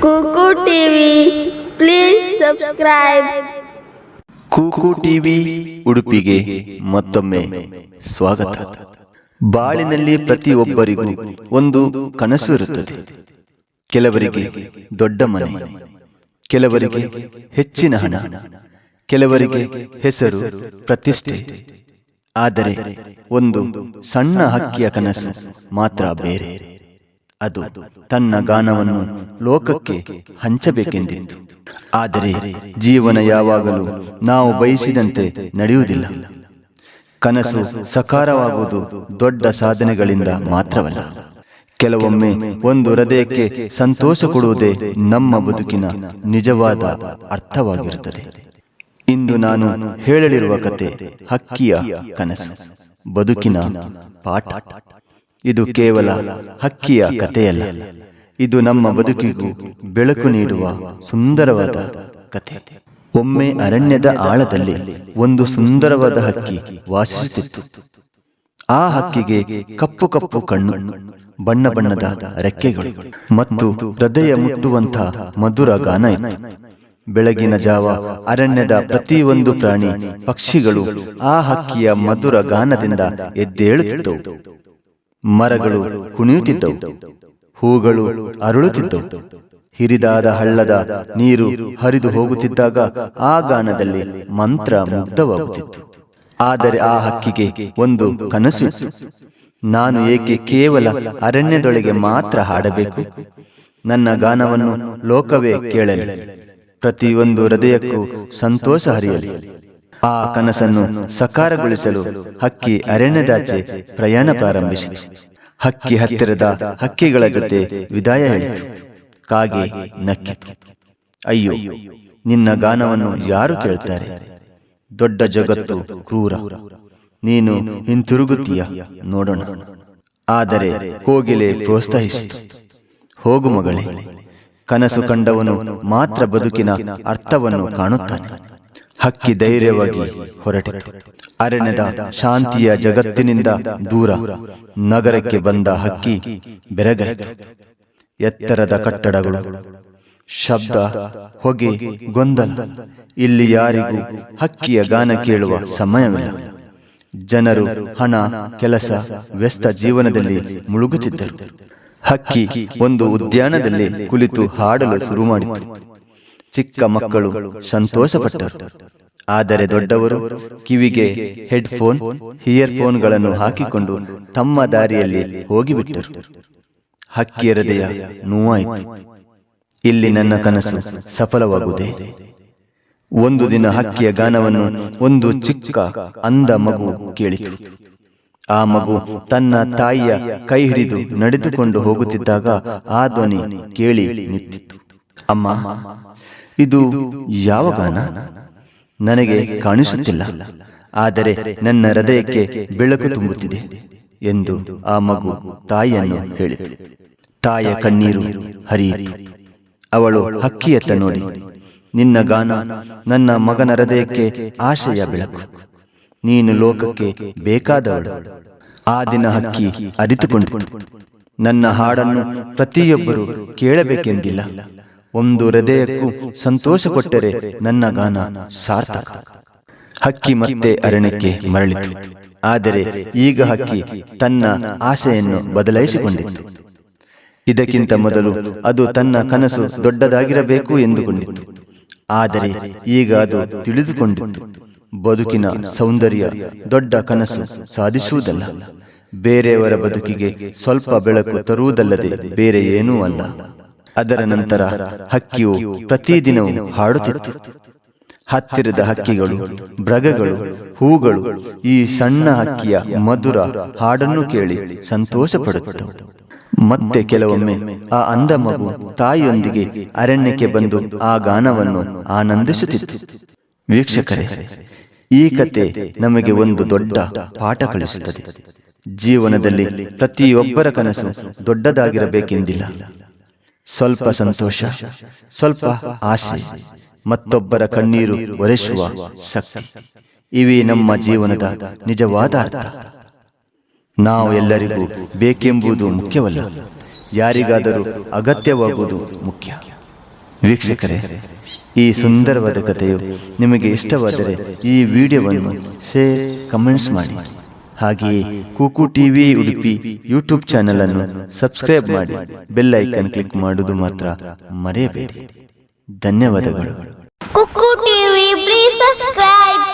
ಕುಕು TV please subscribe. ಕುಕು TV ಉಡುಪಿಗೆ ಮತ್ತೊಮ್ಮೆ ಸ್ವಾಗತ. ಬಾಳಿನಲ್ಲಿ ಪ್ರತಿಯೊಬ್ಬರಿಗೂ ಒಂದು ಕನಸು ಇರುತ್ತದೆ. ಕೆಲವರಿಗೆ ದೊಡ್ಡ ಮನೆ, ಕೆಲವರಿಗೆ ಹೆಚ್ಚಿನ ಹಣ, ಕೆಲವರಿಗೆ ಹೆಸರು, ಪ್ರತಿಷ್ಠೆ. ಆದರೆ ಒಂದು ಸಣ್ಣ ಹಕ್ಕಿಯ ಕನಸು ಮಾತ್ರ ಬೇರೆ. ಅದು ತನ್ನ ಗಾನವನ್ನು ಲೋಕಕ್ಕೆ ಹಂಚಬೇಕೆಂದಿತ್ತು. ಆದರೆ ಜೀವನ ಯಾವಾಗಲೂ ನಾವು ಬಯಸಿದಂತೆ ನಡೆಯುವುದಿಲ್ಲ. ಕನಸು ಸಕಾರವಾಗುವುದು ದೊಡ್ಡ ಸಾಧನೆಗಳಿಂದ ಮಾತ್ರವಲ್ಲ. ಕೆಲವೊಮ್ಮೆ ಒಂದು ಹೃದಯಕ್ಕೆ ಸಂತೋಷ ಕೊಡುವುದೇ ನಮ್ಮ ಬದುಕಿನ ನಿಜವಾದ ಅರ್ಥವಾಗಿರುತ್ತದೆ. ಇಂದು ನಾನು ಹೇಳಲಿರುವ ಕತೆ ಹಕ್ಕಿಯ ಕನಸು, ಬದುಕಿನ ಪಾಠ. ಇದು ಕೇವಲ ಹಕ್ಕಿಯ ಕಥೆಯಲ್ಲ, ಇದು ನಮ್ಮ ಬದುಕಿಗೂ ಬೆಳಕು ನೀಡುವ ಸುಂದರವಾದ ಕಥೆ. ಒಮ್ಮೆ ಅರಣ್ಯದ ಆಳದಲ್ಲಿ ಒಂದು ಸುಂದರವಾದ ಹಕ್ಕಿ ವಾಸಿಸುತ್ತಿತ್ತು. ಆ ಹಕ್ಕಿಗೆ ಕಪ್ಪು ಕಪ್ಪು ಕಣ್ಣು, ಬಣ್ಣ ಬಣ್ಣದ ರೆಕ್ಕೆಗಳು ಮತ್ತು ಹೃದಯ ಮುಟ್ಟುವಂಥ ಮಧುರ ಗಾನ ಇತ್ತು. ಬೆಳಗಿನ ಜಾವ ಅರಣ್ಯದ ಪ್ರತಿಯೊಂದು ಪ್ರಾಣಿ ಪಕ್ಷಿಗಳು ಆ ಹಕ್ಕಿಯ ಮಧುರ ಗಾನದಿಂದ ಎದ್ದೇಳುತ್ತಿದ್ದವು. ಮರಗಳು ಕುಣಿಯುತ್ತಿದ್ದವು, ಹೂಗಳು ಅರಳುತ್ತಿದ್ದವು. ಹಿರಿದಾದ ಹಳ್ಳದ ನೀರು ಹರಿದು ಹೋಗುತ್ತಿದ್ದಾಗ ಆ ಗಾನದಲ್ಲಿ ಮಂತ್ರ ಮುಗ್ಧವಾಗುತ್ತಿತ್ತು. ಆದರೆ ಆ ಹಕ್ಕಿಗೆ ಒಂದು ಕನಸು ಇತ್ತು. ನಾನು ಏಕೆ ಕೇವಲ ಅರಣ್ಯದೊಳಗೆ ಮಾತ್ರ ಹಾಡಬೇಕು? ನನ್ನ ಗಾನವನ್ನು ಲೋಕವೇ ಕೇಳಲಿ, ಪ್ರತಿಯೊಂದು ಹೃದಯಕ್ಕೂ ಸಂತೋಷ ಹರಿಯಲಿ. ಆ ಕನಸನ್ನು ಸಕಾರಗೊಳಿಸಲು ಹಕ್ಕಿ ಅರಣ್ಯದಾಚೆ ಪ್ರಯಾಣ ಪ್ರಾರಂಭಿಸಿತು. ಹಕ್ಕಿ ಹತ್ತಿರದ ಹಕ್ಕಿಗಳ ಜೊತೆ ವಿದಾಯ ಹೇಳಿತು. ಕಾಗೆ ನಕ್ಕಿತು. ಅಯ್ಯೋ, ನಿನ್ನ ಗಾನವನ್ನು ಯಾರು ಕೇಳ್ತಾರೆ? ದೊಡ್ಡ ಜಗತ್ತು ಕ್ರೂರ, ನೀನು ಹಿಂತಿರುಗುತ್ತೀಯ, ನೋಡೋಣ. ಆದರೆ ಕೋಗಿಲೆ ಪ್ರೋತ್ಸಾಹಿಸಿತು. ಹೋಗು ಮಗಳೇ, ಕನಸು ಕಂಡವನು ಮಾತ್ರ ಬದುಕಿನ ಅರ್ಥವನ್ನು ಕಾಣುತ್ತಾನೆ. ಹಕ್ಕಿ ಧೈರ್ಯವಾಗಿ ಹೊರಟಿತು. ಅರಣ್ಯದ ಶಾಂತಿಯ ಜಗತ್ತಿನಿಂದ ದೂರ ನಗರಕ್ಕೆ ಬಂದ ಹಕ್ಕಿ ಬೆರಗಾಯಿತು. ಎತ್ತರದ ಕಟ್ಟಡಗಳು, ಶಬ್ದ, ಹೊಗೆ, ಗೊಂದಲ. ಇಲ್ಲಿ ಯಾರಿಗೂ ಹಕ್ಕಿಯ ಗಾನ ಕೇಳುವ ಸಮಯವಿಲ್ಲ. ಜನರು ಹಣ, ಕೆಲಸ, ವ್ಯಸ್ತ ಜೀವನದಲ್ಲಿ ಮುಳುಗುತ್ತಿದ್ದರು. ಹಕ್ಕಿ ಒಂದು ಉದ್ಯಾನದಲ್ಲಿ ಕುಳಿತು ಹಾಡಲು ಶುರು ಮಾಡಿತು. ಚಿಕ್ಕ ಮಕ್ಕಳು ಸಂತೋಷಪಟ್ಟರು. ಆದರೆ ದೊಡ್ಡವರು ಕಿವಿಗೆ ಹೆಡ್ಫೋನ್, ಇಯರ್ಫೋನ್ಗಳನ್ನು ಹಾಕಿಕೊಂಡು ತಮ್ಮ ದಾರಿಯಲ್ಲಿ ಹೋಗಿಬಿಟ್ಟರು. ಹಕ್ಕಿಯ ಹೃದಯ ನೋವಾಯಿತು. ಇಲ್ಲಿ ನನ್ನ ಕನಸು ಸಫಲವಾಗುವುದೇ? ಒಂದು ದಿನ ಹಕ್ಕಿಯ ಗಾನವನ್ನು ಒಂದು ಚಿಕ್ಕ ಅಂದ ಮಗು ಕೇಳಿತು. ಆ ಮಗು ತನ್ನ ತಾಯಿಯ ಕೈ ಹಿಡಿದು ನಡೆದುಕೊಂಡು ಹೋಗುತ್ತಿದ್ದಾಗ ಆ ಧ್ವನಿ ಕೇಳಿ ನಿಂತಿತ್ತು. ಅಮ್ಮ, ಇದು ಯಾವ ಗಾನ? ನನಗೆ ಕಾಣಿಸುತ್ತಿಲ್ಲ, ಆದರೆ ನನ್ನ ಹೃದಯಕ್ಕೆ ಬೆಳಕು ತುಂಬುತ್ತಿದೆ ಎಂದು ಆ ಮಗು ತಾಯಿಯನ್ನು ಹೇಳಿತು. ತಾಯಿಯ ಕಣ್ಣೀರು ಹರಿಯಿತು. ಅವಳು ಹಕ್ಕಿಯತ್ತ ನೋಡಿ, ನಿನ್ನ ಗಾನ ನನ್ನ ಮಗನ ಹೃದಯಕ್ಕೆ ಆಶೆಯ ಬೆಳಕು. ನೀನು ಲೋಕಕ್ಕೆ ಬೇಕಾದವಳು. ಆ ದಿನ ಹಕ್ಕಿ ಅರಿತುಕೊಂಡಿತು, ನನ್ನ ಹಾಡನ್ನು ಪ್ರತಿಯೊಬ್ಬರು ಕೇಳಬೇಕೆಂದಿಲ್ಲ. ಒಂದು ಹೃದಯಕ್ಕೂ ಸಂತೋಷ ಕೊಟ್ಟರೆ ನನ್ನ ಗಾನ ಸಾರ್ಥಕ. ಹಕ್ಕಿ ಮತ್ತೆ ಅರಣ್ಯಕ್ಕೆ ಮರಳಿತು. ಆದರೆ ಈಗ ಹಕ್ಕಿ ತನ್ನ ಆಸೆಯನ್ನು ಬದಲಾಯಿಸಿಕೊಂಡಿತು. ಇದಕ್ಕಿಂತ ಮೊದಲು ಅದು ತನ್ನ ಕನಸು ದೊಡ್ಡದಾಗಿರಬೇಕು ಎಂದುಕೊಂಡಿತ್ತು. ಆದರೆ ಈಗ ಅದು ತಿಳಿದುಕೊಂಡಿತ್ತು, ಬದುಕಿನ ಸೌಂದರ್ಯ ದೊಡ್ಡ ಕನಸು ಸಾಧಿಸುವುದಲ್ಲ, ಬೇರೆಯವರ ಬದುಕಿಗೆ ಸ್ವಲ್ಪ ಬೆಳಕು ತರುವುದಲ್ಲದೆ ಬೇರೆ ಏನೂ ಅಲ್ಲ. ಅದರ ನಂತರ ಹಕ್ಕಿಯು ಪ್ರತಿದಿನವೂ ಹಾಡುತ್ತಿತ್ತು. ಹತ್ತಿರದ ಹಕ್ಕಿಗಳು, ಮೃಗಗಳು, ಹೂಗಳು ಈ ಸಣ್ಣ ಹಕ್ಕಿಯ ಮಧುರ ಹಾಡನ್ನು ಕೇಳಿ ಸಂತೋಷ ಪಡುತ್ತವು. ಮತ್ತೆ ಕೆಲವೊಮ್ಮೆ ಆ ಅಂದ ಮಗು ತಾಯಿಯೊಂದಿಗೆ ಅರಣ್ಯಕ್ಕೆ ಬಂದು ಆ ಗಾನವನ್ನು ಆನಂದಿಸುತ್ತಿತ್ತು. ವೀಕ್ಷಕರೇ, ಈ ಕತೆ ನಮಗೆ ಒಂದು ದೊಡ್ಡ ಪಾಠ ಕಲಿಸುತ್ತದೆ. ಜೀವನದಲ್ಲಿ ಪ್ರತಿಯೊಬ್ಬರ ಕನಸು ದೊಡ್ಡದಾಗಿರಬೇಕೆಂದಿಲ್ಲ. ಸ್ವಲ್ಪ ಸಂತೋಷ, ಸ್ವಲ್ಪ ಆಸೆ, ಮತ್ತೊಬ್ಬರ ಕಣ್ಣೀರು ಒರೆಸುವ ಶಕ್ತಿ, ಇವೇ ನಮ್ಮ ಜೀವನದ ನಿಜವಾದ ಅರ್ಥ. ನಾವು ಎಲ್ಲರಿಗೂ ಬೇಕೆಂಬುದು ಮುಖ್ಯವಲ್ಲ, ಯಾರಿಗಾದರೂ ಅಗತ್ಯವಾಗುವುದು ಮುಖ್ಯ. ವೀಕ್ಷಕರೇ, ಈ ಸುಂದರವಾದ ಕಥೆಯು ನಿಮಗೆ ಇಷ್ಟವಾದರೆ ಈ ವಿಡಿಯೋವನ್ನು ಶೇರ್, ಕಮೆಂಟ್ಸ್ ಮಾಡಿ. ಹಾಗೆಯೇ Kuku TV Udupi YouTube channel ಅನ್ನು ಸಬ್ಸ್ಕ್ರೈಬ್ ಮಾಡಿ, ಬೆಲ್ ಐಕಾನ್ ಕ್ಲಿಕ್ ಮಾಡುವುದು ಮಾತ್ರ ಮರೆಯಬೇಡಿ. ಧನ್ಯವಾದಗಳು. Cuckoo TV, please subscribe.